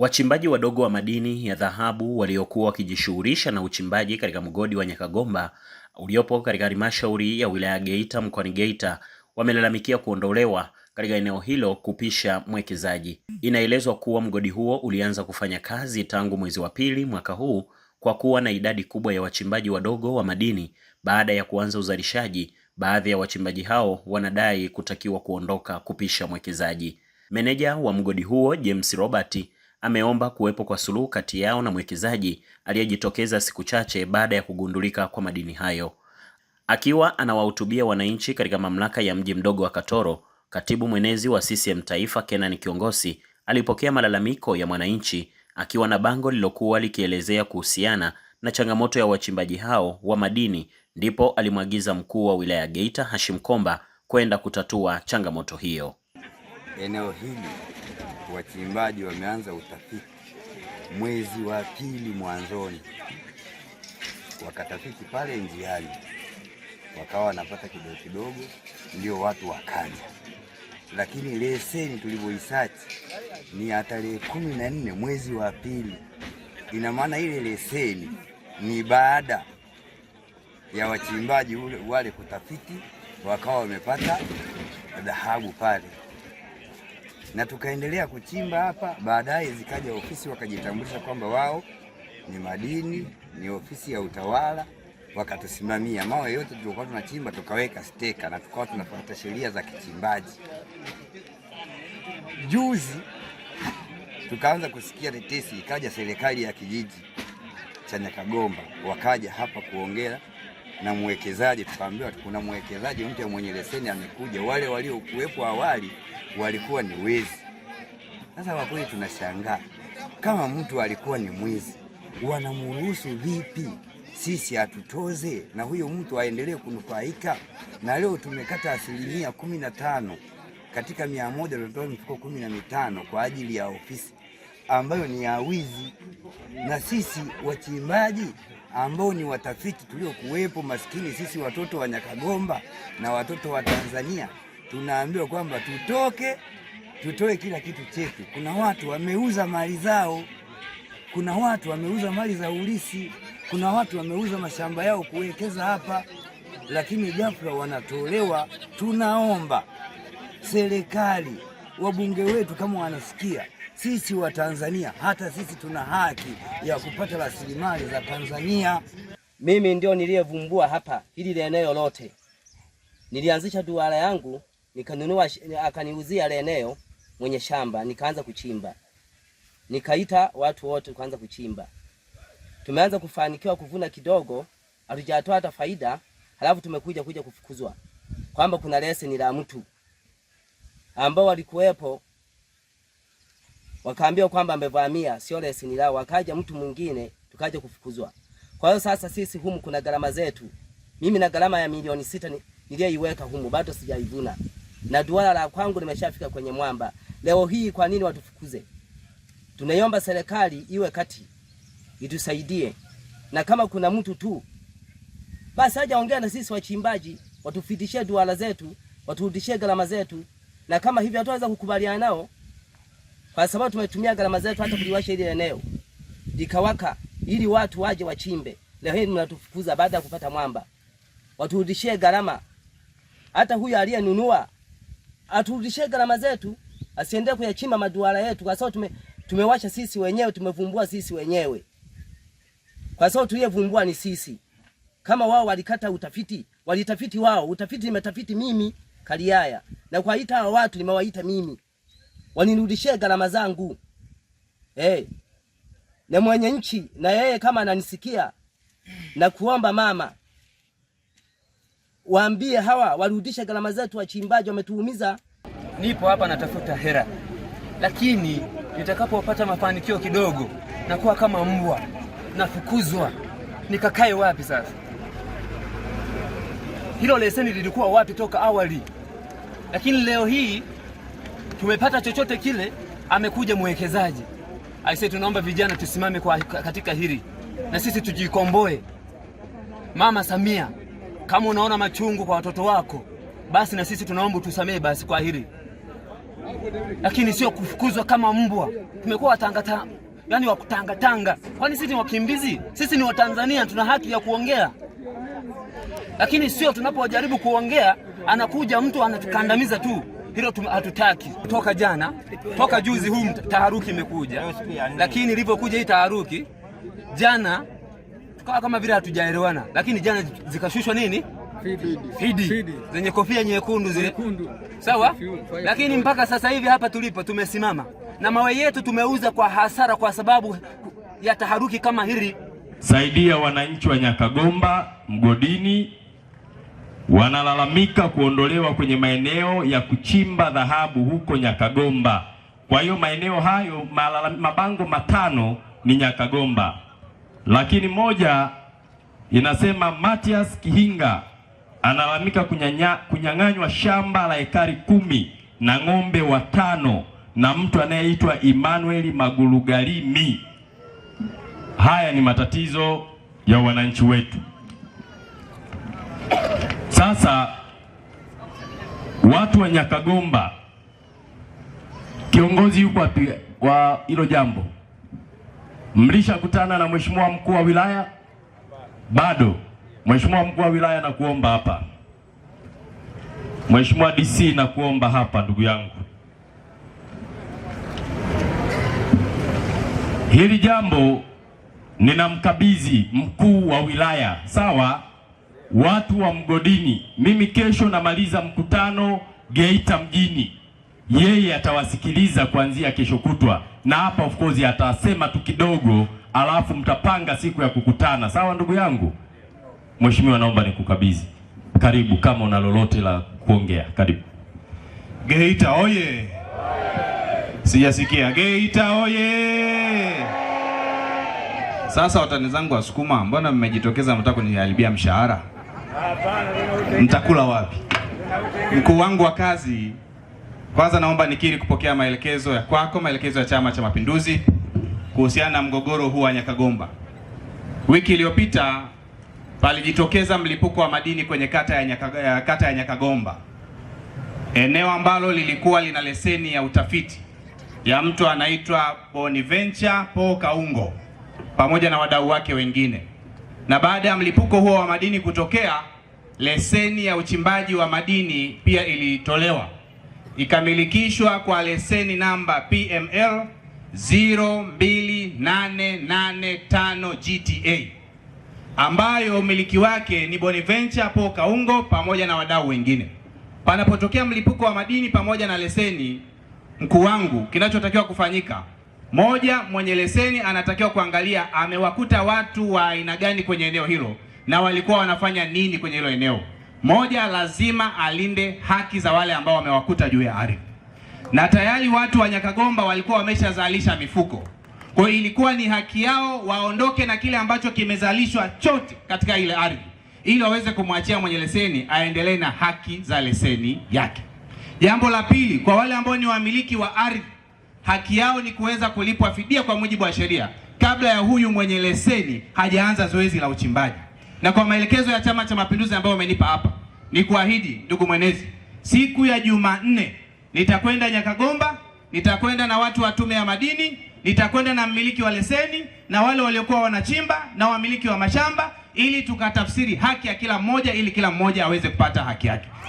Wachimbaji wadogo wa madini ya dhahabu waliokuwa wakijishughulisha na uchimbaji katika mgodi wa Nyakagomba uliopo katika halmashauri ya wilaya Geita mkoani Geita wamelalamikia kuondolewa katika eneo hilo kupisha mwekezaji. Inaelezwa kuwa mgodi huo ulianza kufanya kazi tangu mwezi wa pili mwaka huu kwa kuwa na idadi kubwa ya wachimbaji wadogo wa madini. Baada ya kuanza uzalishaji, baadhi ya wachimbaji hao wanadai kutakiwa kuondoka kupisha mwekezaji. Meneja wa mgodi huo James Robert ameomba kuwepo kwa suluhu kati yao na mwekezaji aliyejitokeza siku chache baada ya kugundulika kwa madini hayo. Akiwa anawahutubia wananchi katika mamlaka ya mji mdogo wa Katoro, katibu mwenezi wa CCM Taifa Kenan Kiongosi alipokea malalamiko ya mwananchi akiwa na bango lilokuwa likielezea kuhusiana na changamoto ya wachimbaji hao wa madini, ndipo alimwagiza mkuu wa wilaya Geita Hashim Komba kwenda kutatua changamoto hiyo. Eneo hili wachimbaji wameanza utafiti mwezi wa pili mwanzoni, wakatafiti pale njiani, wakawa wanapata kidogo kidogo, ndio watu wakaja. Lakini leseni tulivyoisearch ni ya tarehe 14 mwezi wa pili. Ina maana ile leseni ni baada ya wachimbaji wale kutafiti, wakawa wamepata dhahabu pale, na tukaendelea kuchimba hapa. Baadaye zikaja ofisi wakajitambulisha kwamba wao ni madini, ni ofisi ya utawala, wakatusimamia mawe yote tulikuwa tunachimba, tukaweka steka na tukawa tunafuata sheria za kichimbaji. Juzi tukaanza kusikia tetesi, ikaja serikali ya kijiji cha Nyakagomba, wakaja hapa kuongea na mwekezaji. Tukaambiwa kuna mwekezaji mpya mwenye leseni amekuja, wale waliokuwepo awali walikuwa ni wezi. Sasa kwa kweli tunashangaa, kama mtu alikuwa ni mwizi wanamruhusu vipi sisi atutoze na huyo mtu aendelee kunufaika? Na leo tumekata 15% katika 100, tunatoa mifuko 15 kwa ajili ya ofisi ambayo ni ya wizi. Na sisi wachimbaji ambao ni watafiti tuliokuwepo, maskini sisi watoto wa Nyakagomba na watoto wa Tanzania, tunaambiwa kwamba tutoe kila kitu chetu. Kuna watu wameuza mali zao, kuna watu wameuza mali za ulisi, kuna watu wameuza mashamba yao kuwekeza hapa, lakini ghafla wanatolewa. Tunaomba serikali, wabunge wetu kama wanasikia, sisi wa Tanzania, hata sisi tuna haki ya kupata rasilimali za Tanzania. Mimi ndio niliyevumbua hapa hili eneo lote. Nilianzisha duara yangu, nikanunua, akaniuzia eneo mwenye shamba, nikaanza kuchimba. Nikaita watu wote kuanza kuchimba. Tumeanza kufanikiwa kuvuna kidogo, hatujatoa hata faida, halafu tumekuja kufukuzwa kwamba kuna leseni la mtu ambao walikuwepo, wakaambiwa kwamba amevamia, sio leseni lao. Wakaja mtu mwingine, tukaja kufukuzwa. Kwa hiyo sasa sisi humu kuna gharama zetu. Mimi na gharama ya milioni 6 niliyoiweka humu bado sijaivuna, na duara la kwangu limeshafika kwenye mwamba. Leo hii kwa nini watufukuze? Tunaiomba serikali iwe kati, itusaidie, na kama kuna mtu tu basi aje ongea na sisi wachimbaji, watufidishie duara zetu, waturudishie gharama zetu. Na kama hivi hatuweza kukubaliana nao, kwa sababu tumetumia gharama zetu hata kuliwasha ile eneo likawaka ili watu waje wachimbe. Leo hii mnatufukuza baada ya kupata mwamba. Waturudishie gharama. Hata huyu aliyenunua aturudishie gharama zetu, asiendelee kuyachimba maduara yetu, kwa sababu tumewasha sisi wenyewe, tumevumbua sisi wenyewe. Kwa sababu tuliyevumbua ni sisi. Kama wao walikata utafiti, walitafiti wao, utafiti nimetafiti mimi Kaliaya, na kwa ita hao watu nimewaita mimi, wanirudishie gharama zangu. Na mwenye nchi na yeye kama ananisikia, na kuomba mama, waambie hawa warudishe gharama zetu, wachimbaji wametuumiza. Nipo hapa natafuta hera, lakini nitakapopata mafanikio kidogo na kuwa kama mbwa nafukuzwa. Nikakae wapi sasa? Hilo leseni lilikuwa wapi toka awali? Lakini leo hii tumepata chochote kile, amekuja mwekezaji. Aisee, tunaomba vijana tusimame katika hili na sisi tujikomboe. Mama Samia, kama unaona machungu kwa watoto wako, basi na sisi tunaomba tusamee basi kwa hili. lakini sio kufukuzwa kama mbwa. Tumekuwa watanga, yani wa kutangatanga. Kwani sisi ni wakimbizi? Sisi ni Watanzania, tuna haki ya kuongea, lakini sio tunapojaribu kuongea anakuja mtu anatukandamiza tu. Hilo hatutaki. Toka juzi huu taharuki imekuja, lakini ilipokuja hii taharuki jana tukawa kama vile hatujaelewana, lakini jana zikashushwa nini? Fidi zenye kofia nyekundu zile, sawa. Lakini mpaka sasa hivi hapa tulipo tumesimama na mawe yetu tumeuza kwa hasara kwa sababu ya taharuki kama hili. Saidia wananchi wa Nyakagomba mgodini wanalalamika kuondolewa kwenye maeneo ya kuchimba dhahabu huko Nyakagomba. Kwa hiyo maeneo hayo mabango 5 ni Nyakagomba, lakini moja inasema Matias Kihinga analalamika kunyang'anywa shamba la ekari 10 na ng'ombe 5 na mtu anayeitwa Emmanuel Magulugalimi. Haya ni matatizo ya wananchi wetu. Sasa watu wa Nyakagomba, kiongozi yuko wapi wa hilo jambo? Mlishakutana na mheshimiwa mkuu wa wilaya? Bado. Mheshimiwa mkuu wa wilaya nakuomba hapa. Mheshimiwa DC nakuomba hapa, ndugu yangu. Hili jambo ninamkabidhi mkuu wa wilaya, sawa? Watu wa mgodini, mimi kesho namaliza mkutano Geita mjini, yeye atawasikiliza kuanzia kesho kutwa, na hapa of course atasema tu kidogo, alafu mtapanga siku ya kukutana, sawa ndugu yangu? Mheshimiwa, naomba nikukabidhi. Karibu, kama una lolote la kuongea, karibu. Geita oye! Sijasikia. Geita oye! Sasa watani zangu Wasukuma, mbona mmejitokeza mtaka kuniharibia mshahara? Mtakula wapi? Mkuu wangu wa kazi, kwanza naomba nikiri kupokea maelekezo ya kwako, maelekezo ya Chama cha Mapinduzi kuhusiana na mgogoro huu wa Nyakagomba. Wiki iliyopita palijitokeza mlipuko wa madini kwenye kata ya Nyakagomba, eneo ambalo lilikuwa lina leseni ya utafiti ya mtu anaitwa Bonaventure Paul Kaungo pamoja na wadau wake wengine. Na baada ya mlipuko huo wa madini kutokea, leseni ya uchimbaji wa madini pia ilitolewa, ikamilikishwa kwa leseni namba PML 02885 GTA ambayo umiliki wake ni Bonaventure Paul Kaungo pamoja na wadau wengine. Panapotokea mlipuko wa madini pamoja na leseni, mkuu wangu, kinachotakiwa kufanyika, moja, mwenye leseni anatakiwa kuangalia amewakuta watu wa aina gani kwenye eneo hilo na walikuwa wanafanya nini kwenye hilo eneo. Moja, lazima alinde haki za wale ambao wamewakuta juu ya ardhi. Na tayari watu wa Nyakagomba walikuwa wameshazalisha mifuko. Kwa hiyo ilikuwa ni haki yao waondoke na kile ambacho kimezalishwa chote katika ile ardhi, ili waweze kumwachia mwenye leseni aendelee na haki za leseni yake. Jambo la pili, kwa wale ambao ni wamiliki wa ardhi, haki yao ni kuweza kulipwa fidia kwa mujibu wa sheria kabla ya huyu mwenye leseni hajaanza zoezi la uchimbaji. Na kwa maelekezo ya Chama cha Mapinduzi ambayo wamenipa hapa, ni kuahidi ndugu mwenezi, siku ya Jumanne nitakwenda Nyakagomba, nitakwenda na watu wa Tume ya Madini, nitakwenda na mmiliki wa leseni na wale waliokuwa wanachimba na wamiliki wa mashamba, ili tukatafsiri haki ya kila mmoja, ili kila mmoja aweze kupata haki yake.